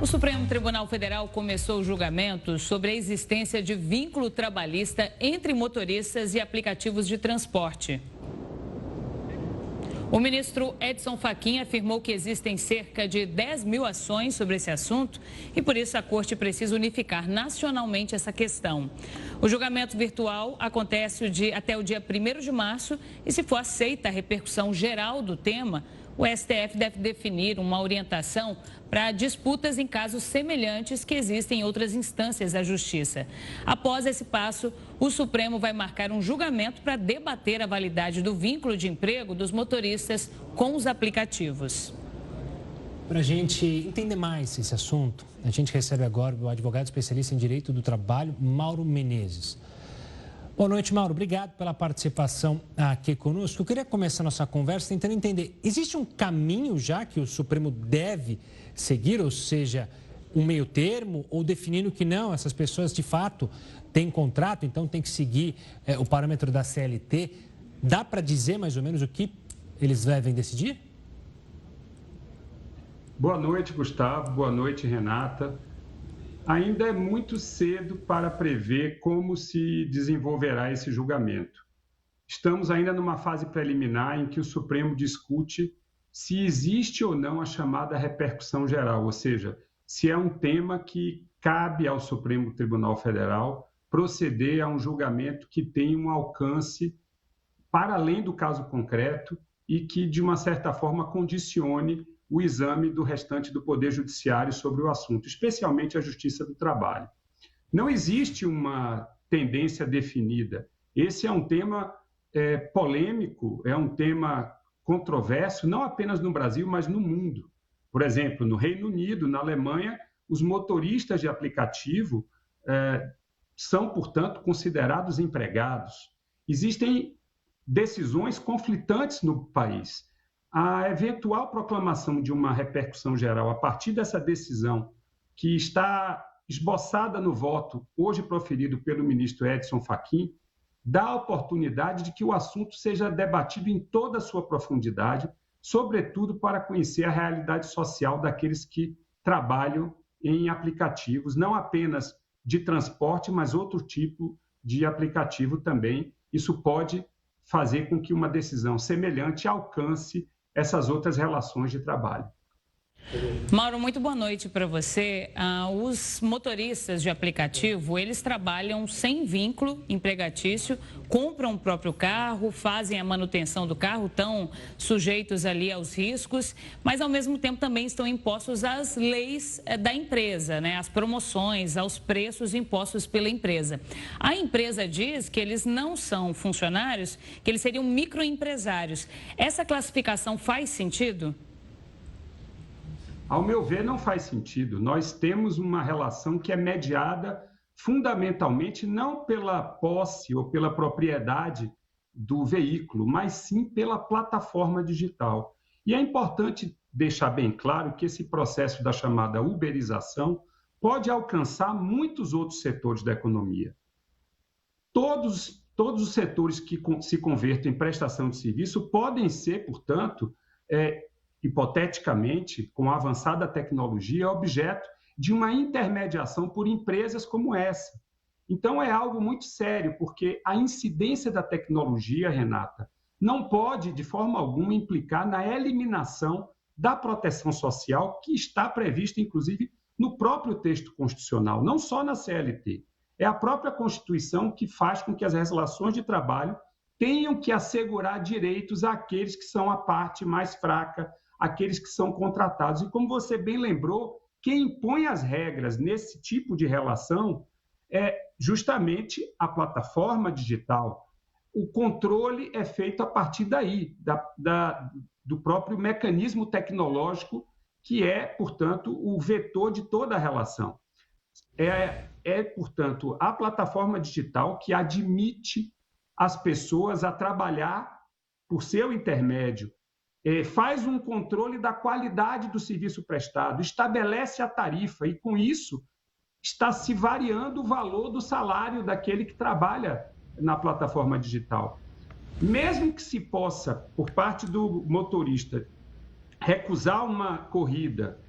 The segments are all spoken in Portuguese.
O Supremo Tribunal Federal começou o julgamento sobre a existência de vínculo trabalhista entre motoristas e aplicativos de transporte. O ministro Edson Fachin afirmou que existem cerca de 10 mil ações sobre esse assunto e, por isso, a Corte precisa unificar nacionalmente essa questão. O julgamento virtual acontece até o dia 1º de março e, se for aceita a repercussão geral do tema, o STF deve definir uma orientação para disputas em casos semelhantes que existem em outras instâncias da Justiça. Após esse passo, o Supremo vai marcar um julgamento para debater a validade do vínculo de emprego dos motoristas com os aplicativos. Para a gente entender mais esse assunto, a gente recebe agora o advogado especialista em Direito do Trabalho, Mauro Menezes. Boa noite, Mauro. Obrigado pela participação aqui conosco. Eu queria começar nossa conversa tentando entender, existe um caminho já que o Supremo deve seguir, ou seja, um meio termo, ou definindo que não, essas pessoas de fato têm contrato, então tem que seguir o parâmetro da CLT. Dá para dizer mais ou menos o que eles devem decidir? Boa noite, Gustavo. Boa noite, Renata. Ainda é muito cedo para prever como se desenvolverá esse julgamento. Estamos ainda numa fase preliminar em que o Supremo discute se existe ou não a chamada repercussão geral, ou seja, se é um tema que cabe ao Supremo Tribunal Federal proceder a um julgamento que tenha um alcance para além do caso concreto e que, de uma certa forma, condicione o exame do restante do Poder Judiciário sobre o assunto, especialmente a Justiça do Trabalho. Não existe uma tendência definida. Esse é um tema polêmico, é um tema controverso, não apenas no Brasil, mas no mundo. Por exemplo, no Reino Unido, na Alemanha, os motoristas de aplicativo são, portanto, considerados empregados. Existem decisões conflitantes no país. A eventual proclamação de uma repercussão geral a partir dessa decisão que está esboçada no voto hoje proferido pelo ministro Edson Fachin dá a oportunidade de que o assunto seja debatido em toda a sua profundidade, sobretudo para conhecer a realidade social daqueles que trabalham em aplicativos, não apenas de transporte, mas outro tipo de aplicativo também. Isso pode fazer com que uma decisão semelhante alcance essas outras relações de trabalho. Mauro, muito boa noite para você. Os motoristas de aplicativo, eles trabalham sem vínculo empregatício, compram o próprio carro, fazem a manutenção do carro, estão sujeitos ali aos riscos, mas ao mesmo tempo também estão impostos às leis da empresa, né? Às promoções, aos preços impostos pela empresa. A empresa diz que eles não são funcionários, que eles seriam microempresários. Essa classificação faz sentido? Ao meu ver, não faz sentido. Nós temos uma relação que é mediada fundamentalmente não pela posse ou pela propriedade do veículo, mas sim pela plataforma digital. E é importante deixar bem claro que esse processo da chamada uberização pode alcançar muitos outros setores da economia. Todos os setores que se convertem em prestação de serviço podem ser, portanto, hipoteticamente, com a avançada tecnologia, objeto de uma intermediação por empresas como essa. Então, é algo muito sério, porque a incidência da tecnologia, Renata, não pode, de forma alguma, implicar na eliminação da proteção social que está prevista, inclusive, no próprio texto constitucional, não só na CLT. É a própria Constituição que faz com que as relações de trabalho tenham que assegurar direitos àqueles que são a parte mais fraca, aqueles que são contratados. E como você bem lembrou, quem impõe as regras nesse tipo de relação é justamente a plataforma digital. O controle é feito a partir daí, do próprio mecanismo tecnológico, que é, portanto, o vetor de toda a relação. Portanto, a plataforma digital que admite as pessoas a trabalhar por seu intermédio, faz um controle da qualidade do serviço prestado, estabelece a tarifa e, com isso, está se variando o valor do salário daquele que trabalha na plataforma digital. Mesmo que se possa, por parte do motorista, recusar uma corrida,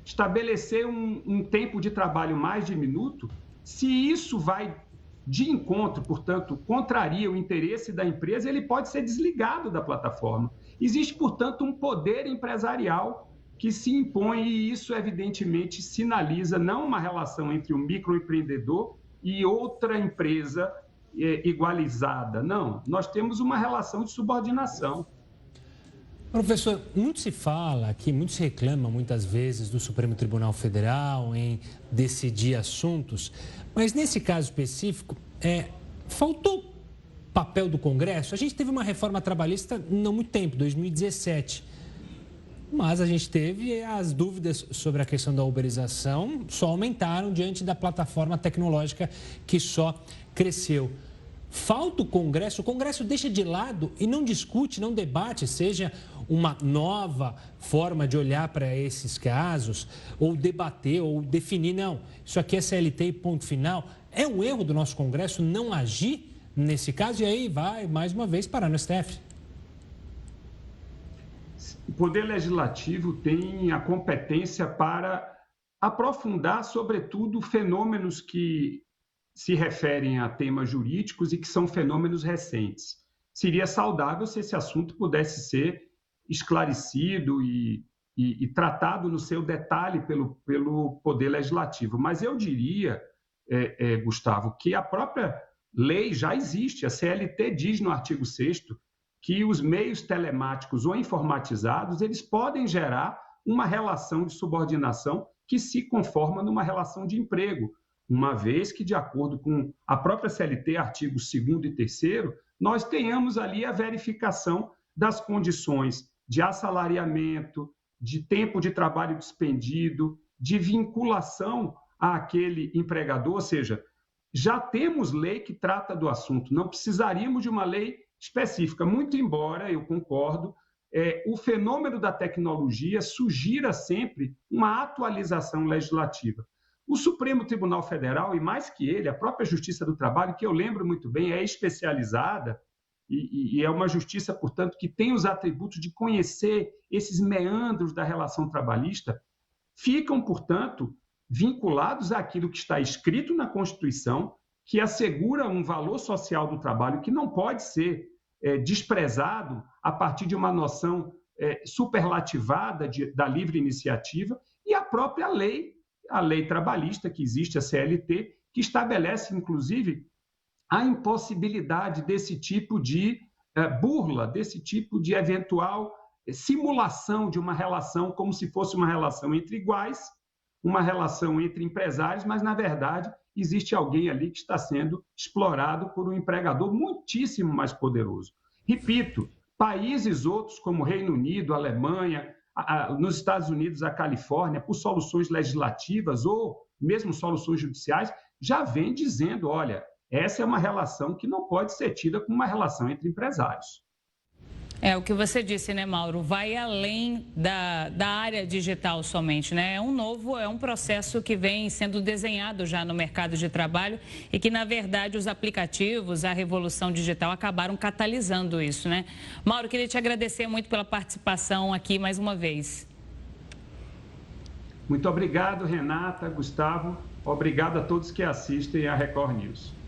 estabelecer um tempo de trabalho mais diminuto, se isso vai de encontro, portanto, contraria o interesse da empresa, ele pode ser desligado da plataforma. Existe, portanto, um poder empresarial que se impõe e isso, evidentemente, sinaliza não uma relação entre o microempreendedor e outra empresa igualizada. Não, nós temos uma relação de subordinação. Professor, muito se fala aqui, muito se reclama muitas vezes do Supremo Tribunal Federal em decidir assuntos, mas nesse caso específico, faltou papel do Congresso? A gente teve uma reforma trabalhista não muito tempo, 2017, mas a gente teve as dúvidas sobre a questão da uberização só aumentaram diante da plataforma tecnológica que só cresceu. Falta o Congresso deixa de lado e não discute, não debate, seja uma nova forma de olhar para esses casos, ou debater, ou definir, não, isso aqui é CLT e ponto final. É um erro do nosso Congresso não agir nesse caso e aí vai, mais uma vez, parar no STF. O Poder Legislativo tem a competência para aprofundar, sobretudo, fenômenos que se referem a temas jurídicos e que são fenômenos recentes. Seria saudável se esse assunto pudesse ser esclarecido e tratado no seu detalhe pelo Poder Legislativo. Mas eu diria, Gustavo, que a própria lei já existe. A CLT diz no artigo 6º que os meios telemáticos ou informatizados, eles podem gerar uma relação de subordinação que se conforma numa relação de emprego, uma vez que, de acordo com a própria CLT, artigos 2º e 3º, nós tenhamos ali a verificação das condições de assalariamento, de tempo de trabalho despendido, de vinculação àquele empregador, ou seja, já temos lei que trata do assunto, não precisaríamos de uma lei específica, muito embora, eu concordo, o fenômeno da tecnologia sugira sempre uma atualização legislativa. O Supremo Tribunal Federal, e mais que ele, a própria Justiça do Trabalho, que eu lembro muito bem, é especializada e é uma justiça, portanto, que tem os atributos de conhecer esses meandros da relação trabalhista, ficam, portanto, vinculados àquilo que está escrito na Constituição, que assegura um valor social do trabalho que não pode ser desprezado a partir de uma noção superlativada da livre iniciativa, e a própria lei, a lei trabalhista que existe, a CLT, que estabelece, inclusive, a impossibilidade desse tipo de burla, desse tipo de eventual simulação de uma relação como se fosse uma relação entre iguais, uma relação entre empresários, mas, na verdade, existe alguém ali que está sendo explorado por um empregador muitíssimo mais poderoso. Repito, países outros como Reino Unido, Alemanha, nos Estados Unidos, a Califórnia, por soluções legislativas ou mesmo soluções judiciais, já vem dizendo, olha, essa é uma relação que não pode ser tida como uma relação entre empresários. É o que você disse, né, Mauro? Vai além da área digital somente, né? É um processo que vem sendo desenhado já no mercado de trabalho e que, na verdade, os aplicativos, a revolução digital acabaram catalisando isso, né? Mauro, queria te agradecer muito pela participação aqui mais uma vez. Muito obrigado, Renata, Gustavo. Obrigado a todos que assistem a Record News.